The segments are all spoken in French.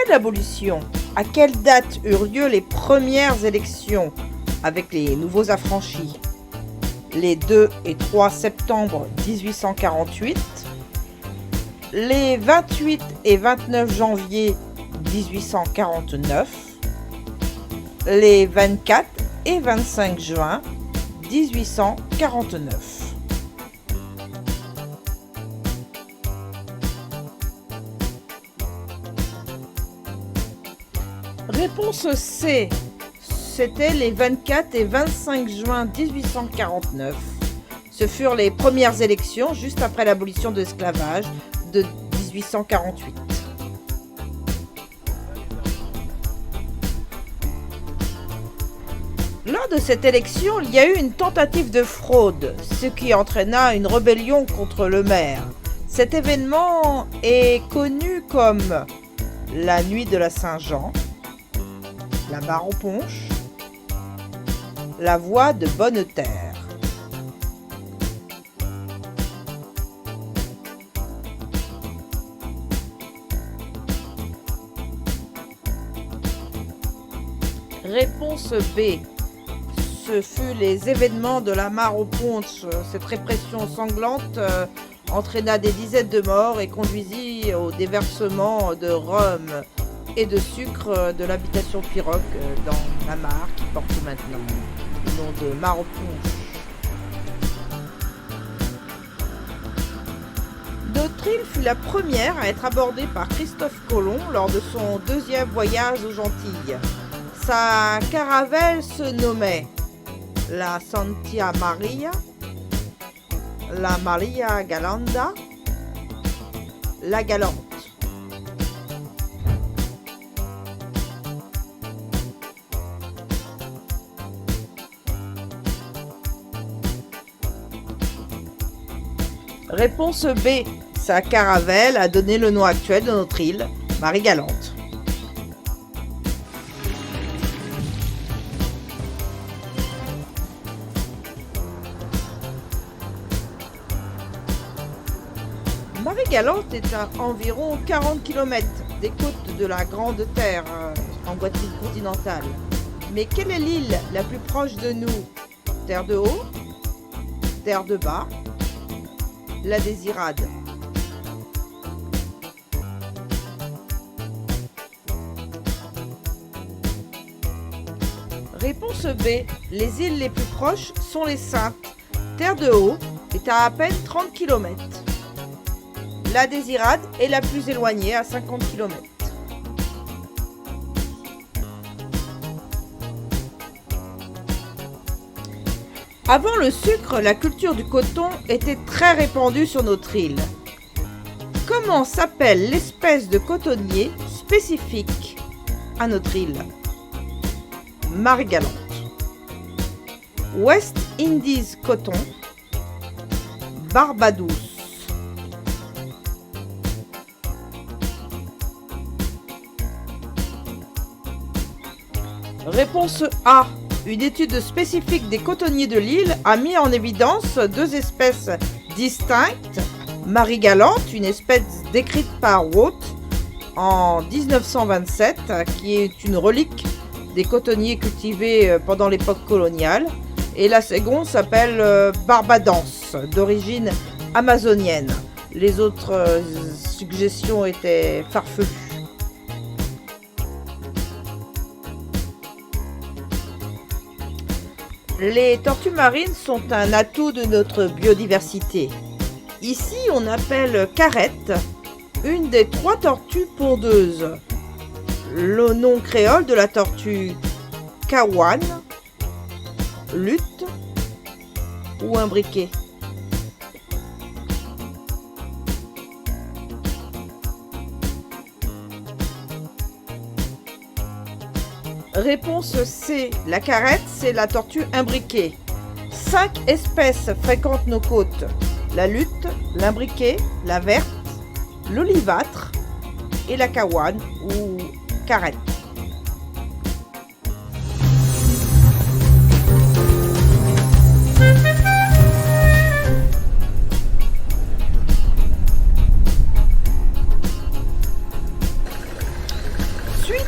l'abolition, à quelle date eurent lieu les premières élections avec les nouveaux affranchis? Les 2 et 3 septembre 1848, les 28 et 29 janvier 1849, les 24 et 25 juin 1849. Réponse C. C'était les 24 et 25 juin 1849. Ce furent les premières élections juste après l'abolition de l'esclavage de 1848. Lors de cette élection, il y a eu une tentative de fraude, ce qui entraîna une rébellion contre le maire. Cet événement est connu comme la nuit de la Saint-Jean, la barre aux punches, la voie de Bonne-Terre. Réponse B. Ce fut les événements de la mare aux punches. Cette répression sanglante entraîna des dizaines de morts et conduisit au déversement de rhum et de sucre de l'habitation Pirogue dans la mare qui porte maintenant le nom de mare aux punches. Notre île fut la première à être abordée par Christophe Colomb lors de son deuxième voyage aux Antilles. Sa caravelle se nommait la Santa Maria, la Maria Galanda, la Galante. Réponse B. Sa caravelle a donné le nom actuel de notre île, Marie-Galante. Marie-Galante est à environ 40 km des côtes de la Grande Terre en Guadeloupe continentale. Mais quelle est l'île la plus proche de nous? Terre de haut? Terre de bas? La Désirade. Réponse B. Les îles les plus proches sont les Saintes. Terre de haut est à peine 30 km. La Désirade est la plus éloignée à 50 km. Avant le sucre, la culture du coton était très répandue sur notre île. Comment s'appelle l'espèce de cotonnier spécifique à notre île? Marie-Galante. West Indies coton, Barbados. Réponse A. Une étude spécifique des cotonniers de l'île a mis en évidence deux espèces distinctes. Marie-Galante, une espèce décrite par Watt en 1927, qui est une relique des cotonniers cultivés pendant l'époque coloniale. Et la seconde s'appelle Barbadance, d'origine amazonienne. Les autres suggestions étaient farfelues. Les tortues marines sont un atout de notre biodiversité. Ici, on appelle carrette une des 3 tortues pondeuses. Le nom créole de la tortue kawan, lutte ou imbriquée. Réponse C. La carrette, c'est la tortue imbriquée. 5 espèces fréquentent nos côtes. La lutte, l'imbriquée, la verte, l'olivâtre et la kawan ou carrette.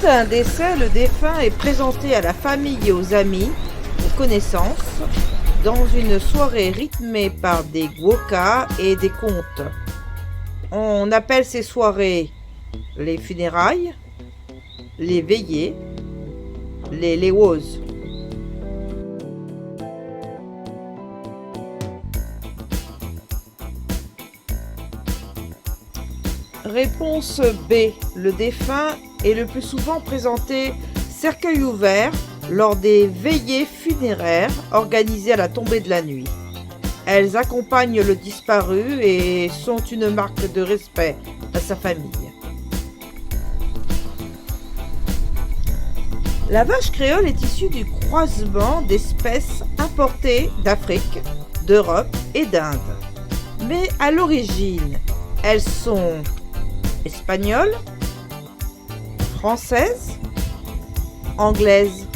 Suite à un décès, le défunt est présenté à la famille et aux amis, aux connaissances, dans une soirée rythmée par des gwoka et des contes. On appelle ces soirées les funérailles, les veillées, les lewos. Réponse B. Le défunt est le plus souvent présenté cercueil ouvert lors des veillées funéraires organisées à la tombée de la nuit. Elles accompagnent le disparu et sont une marque de respect à sa famille. La vache créole est issue du croisement d'espèces importées d'Afrique, d'Europe et d'Inde. Mais à l'origine, elles sont espagnoles, françaises, anglaises.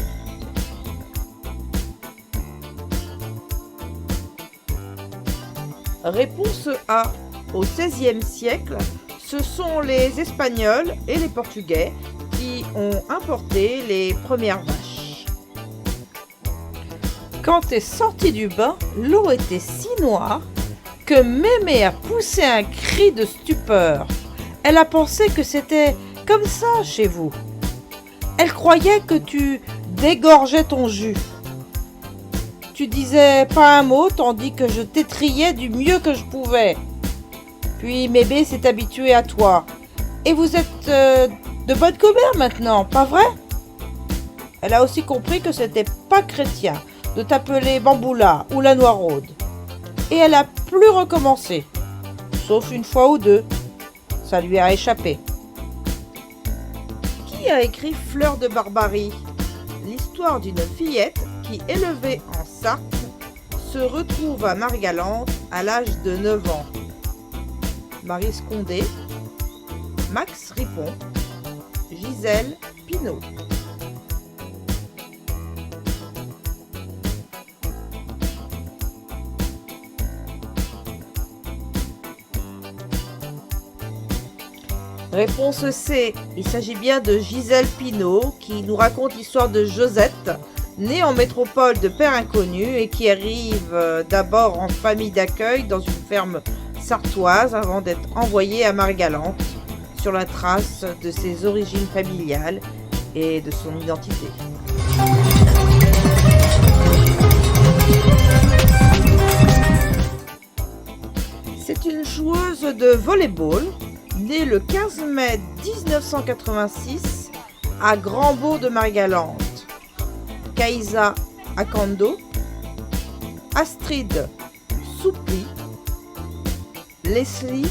Réponse A. Au XVIe siècle, ce sont les Espagnols et les Portugais qui ont importé les premières vaches. Quand est sortie du bain, l'eau était si noire que Mémé a poussé un cri de stupeur. Elle a pensé que c'était comme ça chez vous. Elle croyait que tu dégorgeais ton jus. Tu disais pas un mot tandis que je t'étrillais du mieux que je pouvais. Puis Mémé s'est habituée à toi. Et vous êtes de bonne commère maintenant, pas vrai? Elle a aussi compris que c'était pas chrétien de t'appeler Bamboula ou la Noiraude. Et elle a plus recommencé, sauf une fois ou deux. Ça lui a échappé. Qui a écrit Fleur de Barbarie? L'histoire d'une fillette qui, élevée en Sarthe, se retrouve à Marie-Galante à l'âge de 9 ans. Marie Scondé, Max Ripon, Gisèle Pinault. Réponse C. Il s'agit bien de Gisèle Pinault qui nous raconte l'histoire de Josette, née en métropole de père inconnu et qui arrive d'abord en famille d'accueil dans une ferme sartoise avant d'être envoyée à Marie-Galante sur la trace de ses origines familiales et de son identité. C'est une joueuse de volley-ball née le 15 mai 1986 à Grand-Beau de Marie-Galante. Kaïsa Akando, Astrid Soupli, Leslie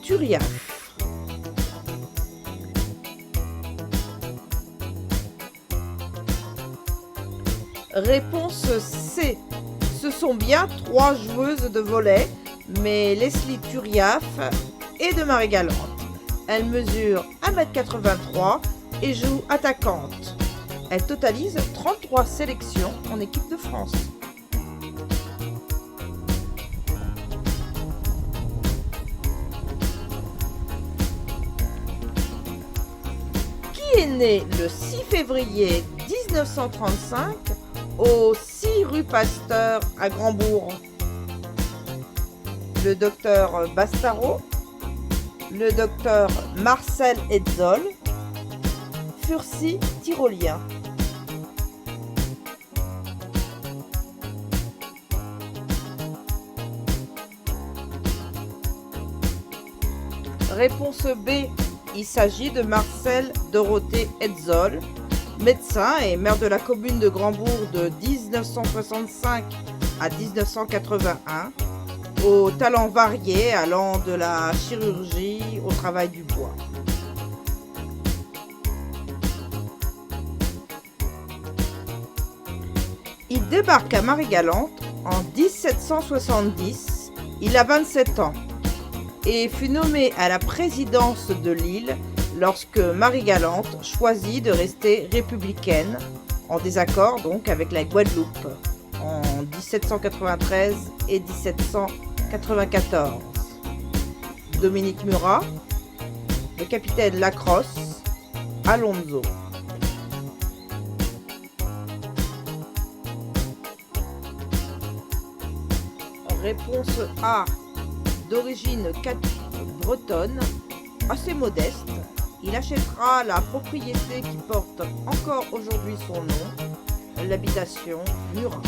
Turiaf. Réponse C. Ce sont bien 3 joueuses de volley, mais Leslie Turiaf est de Marie-Galante. Elle mesure 1,83 m et joue attaquante. Elle totalise 33 sélections en équipe de France. Qui est né le 6 février 1935 au 6 rue Pasteur à Grandbourg? Le docteur Bastaro, le docteur Marcel Hetzel, Furcy Tyrolien. Réponse B. Il s'agit de Marcel Dorothée Hetzel, médecin et maire de la commune de Grandbourg de 1965 à 1981, aux talents variés allant de la chirurgie au travail du bois. Il débarque à Marie-Galante en 1770, il a 27 ans et fut nommé à la présidence de l'île lorsque Marie-Galante choisit de rester républicaine, en désaccord donc avec la Guadeloupe, en 1793 et 1794. Dominique Murat, le capitaine Lacrosse, Alonso. Réponse A. D'origine bretonne, assez modeste. Il achètera la propriété qui porte encore aujourd'hui son nom, l'habitation Murat.